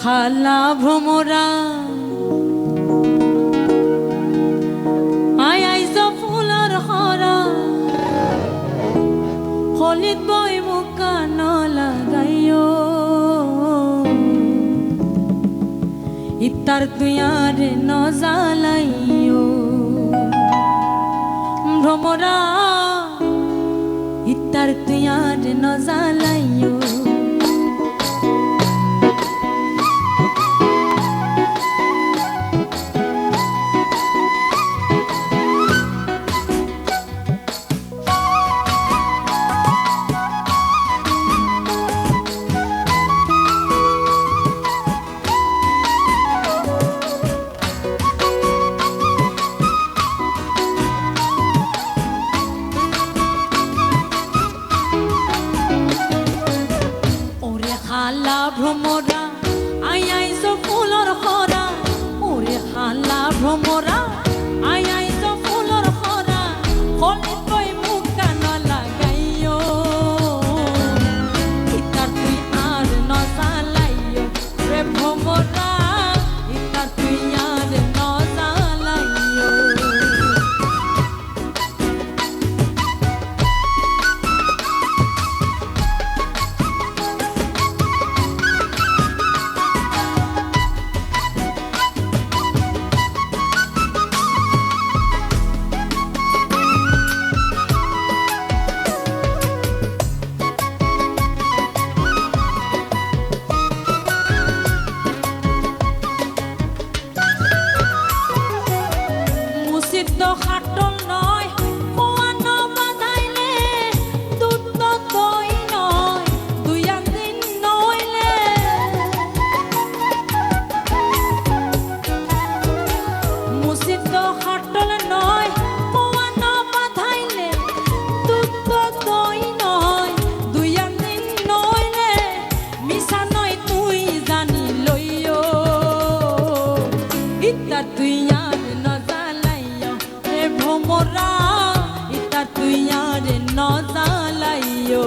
খালা ভ্রমরা I eyes fuller হরা হলিত বই মুকা ন লাগাইও ইতার তুয়ার ন জ্বালাইও ভ্রমরা ইতার তুয়ার ন জ্বালাইও খালা ভ্রমরা আই আইজ ফুলর খরা ওরে খালা ভ্রমরা আই আইজ ফুলর খরা হলিত বই মুকা ন লাগাইও ইতার তুই আর ন জ্বালাইও রে ভ্রমরা ইতার তুই আর ন জ্বালাইও খাটল নয় কোয়ান বাঁধাইলে দুধ দই নয় দুই দিন নইলে মুসিদ খাটল নয় কোয়ান বাঁধাইলে দুধ দই নয় দুই দিন নইলে মিশা নয় তুই জানি লইও ইতার তুই আর ন ভ্রমরা ইতা তুই আর ন জ্বালাইও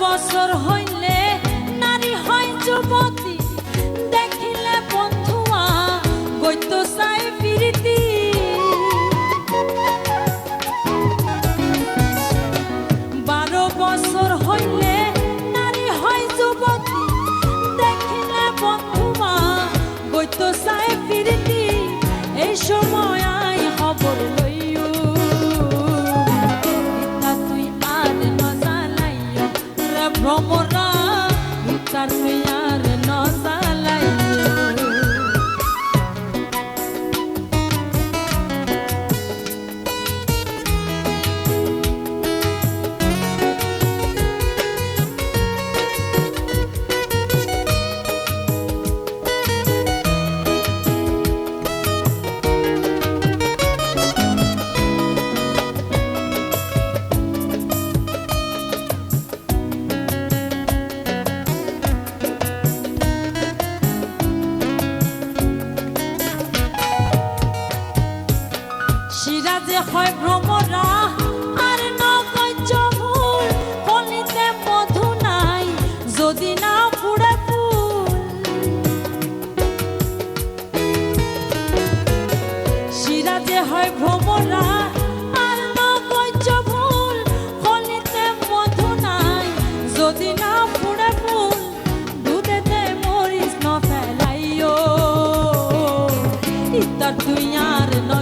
বছর হইলে নারী হয় যুবতী দেখিলে বন্ধুয়া গইত চাই ফিরিতি 12 বছর হইলে নারী হয় যুবতী দেখিলে বন্ধুয়া গইত চাই ফিরিতি এই সময় আই খবর লইও ইতা তুই আর ন জ্বালাইও ভ্রমরা ইতার তুই আর ন জ্বালাইও সিরাজে হয় ভ্রমরা আর নগজ ভুল কলিতে মধু নাই যদি না ফুড়ে ফুল সিরাজে হয় ভ্রমরা আর নগজ ভুল কলিতে মধু নাই যদি না ফুড়ে ফুল দুধেতে মরিচ ন ফেলাইও ইতার তুই আর ন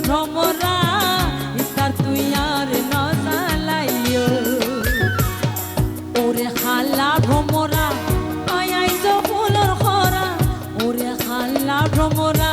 ভ্রমরা ইতার তুই আর ন জ্বালাইও ওরে খালা ভ্রমরা আই আইজ ফুলর খরা ওরে খালা ভ্রমরা